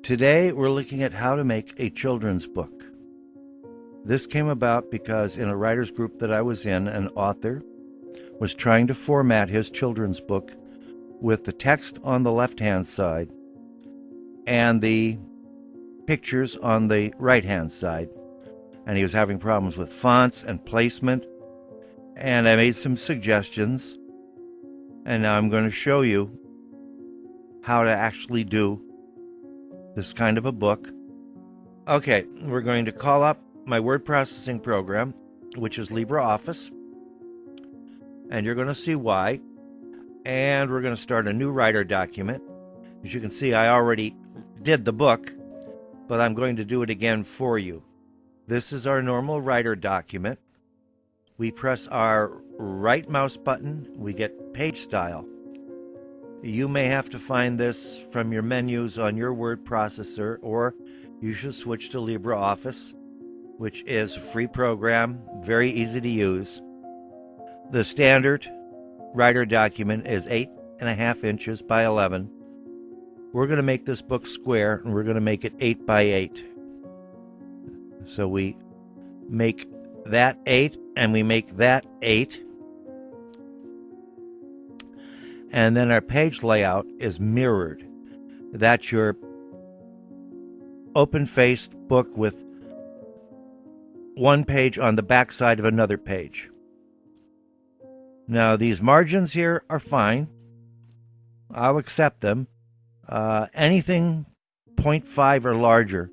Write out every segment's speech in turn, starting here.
Today we're looking at how to make a children's book. This came about because in a writer's group that I was in, an author was trying to format his children's book with the text on the left-hand side and the pictures on the right-hand side. And he was having problems with fonts and placement. And I made some suggestions. And now I'm going to show you how to actually do this kind of a book. Okay, we're going to call up my word processing program, which is LibreOffice. And you're going to see why. And we're going to start a new writer document. As you can see, I already did the book, but I'm going to do it again for you. This is our normal writer document. We press our right mouse button, we get page style. You may have to find this from your menus on your word processor, or you should switch to LibreOffice, which is a free program, very easy to use. The standard writer document is 8.5 inches by 11. We're going to make this book square, and we're going to make it 8 by 8. So we make that 8, and we make that 8. And then our page layout is mirrored. That's your open-faced book with one page on the back side of another page. Now, these margins here are fine. I'll accept them. Anything 0.5 or larger,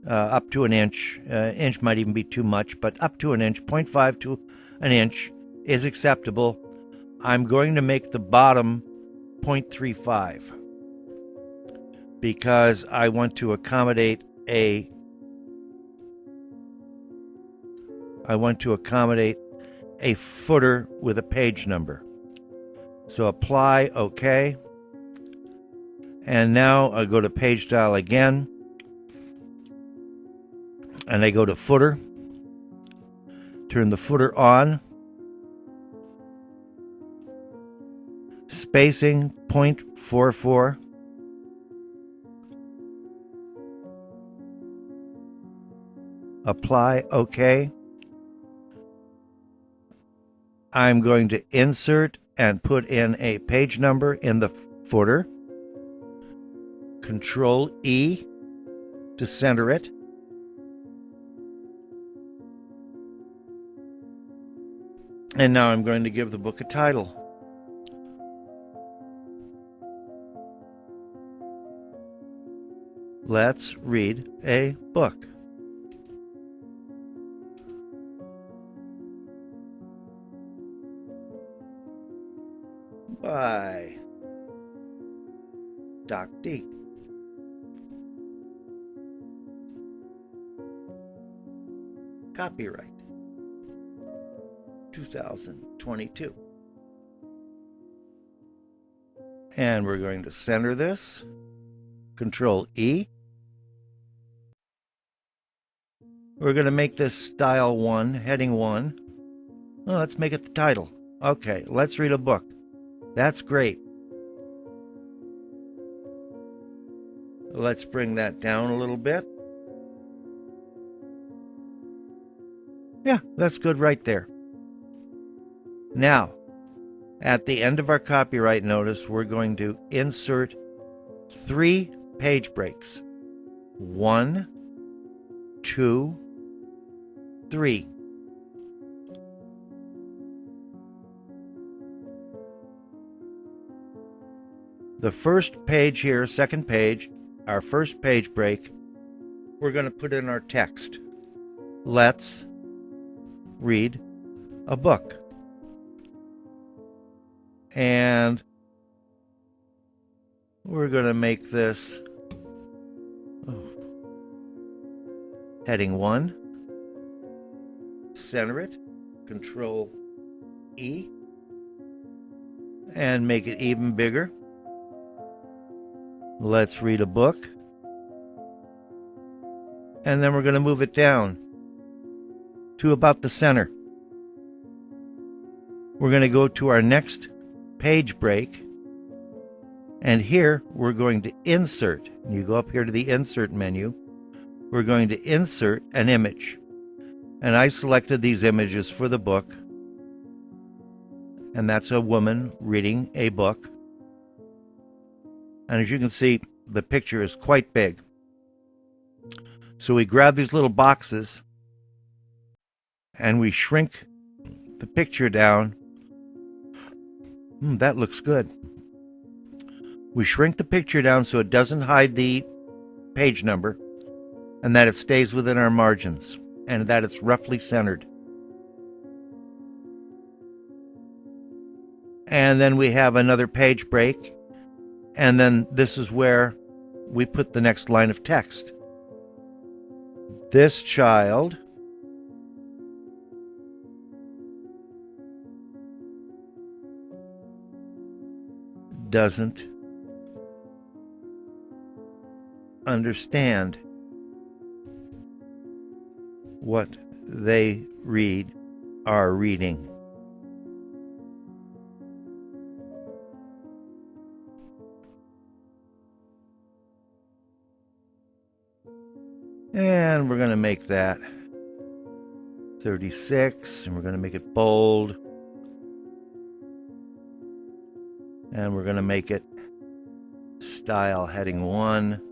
up to an inch. Inch might even be too much, but up to an inch, 0.5 to an inch is acceptable. I'm going to make the bottom 0.35 because I want to accommodate a footer with a page number. So apply, OK. And now I go to page style again. And I go to footer. Turn the footer on. Spacing 0.44. Apply, OK. I'm going to insert and put in a page number in the footer. Control E to center it. And now I'm going to give the book a title. Let's read a book. By Doc D. Copyright 2022. And we're going to center this. Control E. We're going to make this style 1, heading 1. Well, let's make it the title. Okay, let's read a book. That's great. Let's bring that down a little bit. Yeah, that's good right there. Now, at the end of our copyright notice, we're going to insert 3 page breaks. 1, 2, 3. The first page here, second page, our first page break, we're going to put in our text. Let's read a book. And we're going to make this heading 1. Center it. Control E. And make it even bigger. Let's read a book. And then we're going to move it down to about the center. We're going to go to our next page break. And here we're going to insert. You go up here to the insert menu. We're going to insert an image. And I selected these images for the book. And that's a woman reading a book. And as you can see, the picture is quite big. So we grab these little boxes and we shrink the picture down. That looks good. We shrink the picture down so it doesn't hide the page number and that it stays within our margins and that it's roughly centered. And then we have another page break, and then this is where we put the next line of text. This child doesn't understand what they are reading. And we're going to make that 36, and we're going to make it bold. And we're going to make it style heading 1.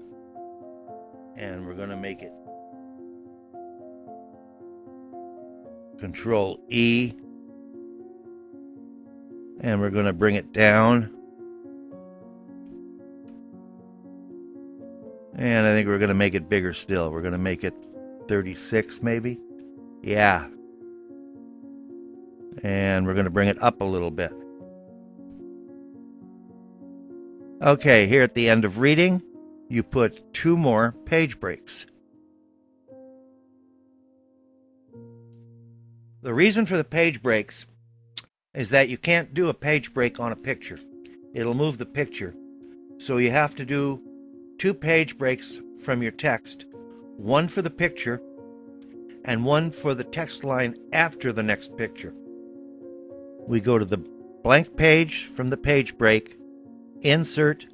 And we're going to make it Control E. And we're going to bring it down. And I think we're going to make it bigger still. We're going to make it 36 maybe. Yeah. And we're going to bring it up a little bit. Okay, here at the end of reading, you put 2 more page breaks. The reason for the page breaks is that you can't do a page break on a picture. It'll move the picture. So you have to do 2 page breaks from your text, 1 for the picture and 1 for the text line after the next picture. We go to the blank page from the page break, insert,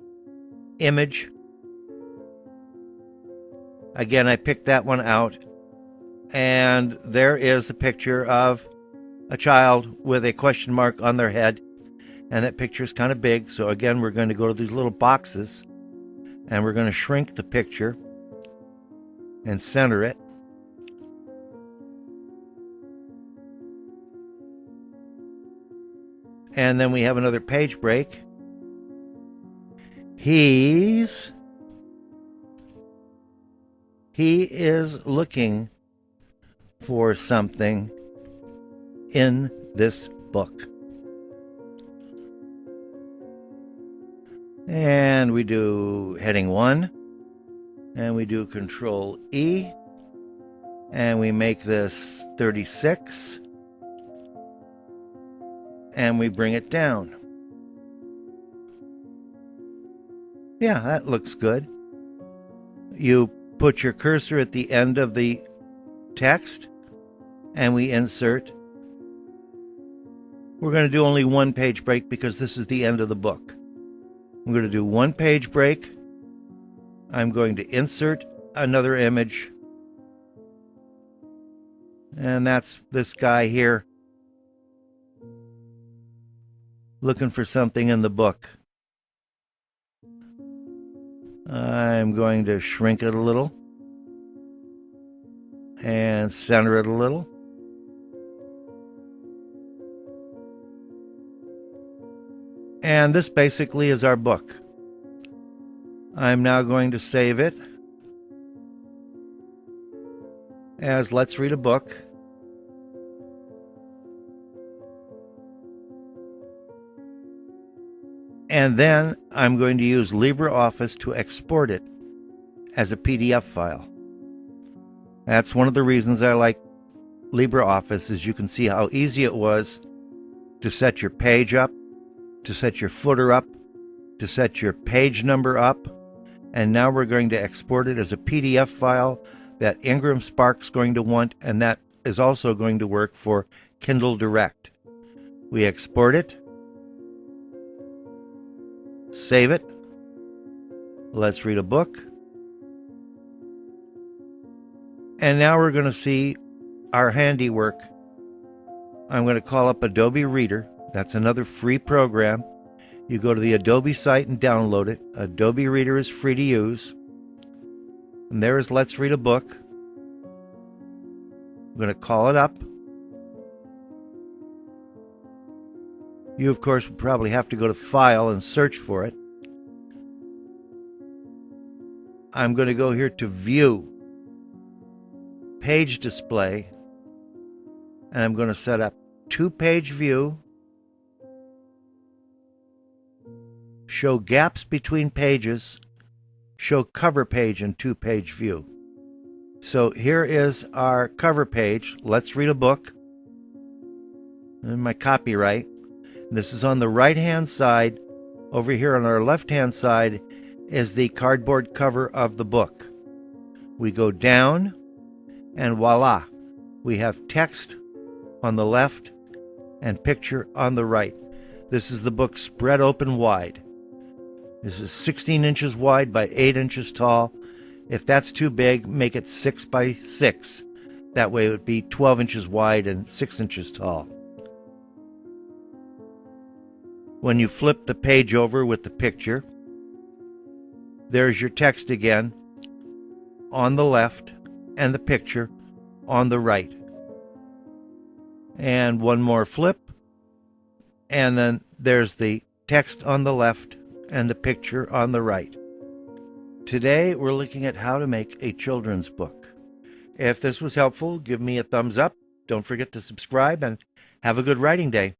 image. Again, I picked that one out, and there is a picture of a child with a question mark on their head, and that picture is kind of big. So again, we're going to go to these little boxes and we're going to shrink the picture and center it. And then we have another page break. He is looking for something in this book. And we do heading 1, and we do Control E, and we make this 36, and we bring it down. Yeah, that looks good. You put your cursor at the end of the text, and we insert. We're going to do only 1 page break because this is the end of the book. I'm going to do 1 page break. I'm going to insert another image. And that's this guy here looking for something in the book. I'm going to shrink it a little and center it a little. And this basically is our book. I'm now going to save it as Let's Read a Book. And then I'm going to use LibreOffice to export it as a PDF file. That's one of the reasons I like LibreOffice, is you can see how easy it was to set your page up, to set your footer up, to set your page number up. And now we're going to export it as a PDF file that Ingram Spark's going to want, and that is also going to work for Kindle Direct. We export it, save it, Let's Read a Book. And now we're going to see our handiwork. I'm going to call up Adobe Reader. That's another free program. You go to the Adobe site and download it. Adobe Reader is free to use. And there is Let's Read a Book. I'm going to call it up. You, of course, will probably have to go to File and search for it. I'm going to go here to View, Page Display, and I'm going to set up 2-page view, show gaps between pages, show cover page in 2-page view. So here is our cover page. Let's Read a Book. And my copyright. This is on the right-hand side. Over here on our left-hand side is the cardboard cover of the book. We go down, and voila, we have text on the left and picture on the right. This is the book spread open wide. This is 16 inches wide by 8 inches tall. If that's too big, make it 6 by 6. That way it would be 12 inches wide and 6 inches tall. When you flip the page over with the picture, there's your text again on the left and the picture on the right. And one more flip, and then there's the text on the left and the picture on the right. Today we're looking at how to make a children's book. If this was helpful, give me a thumbs up. Don't forget to subscribe and have a good writing day.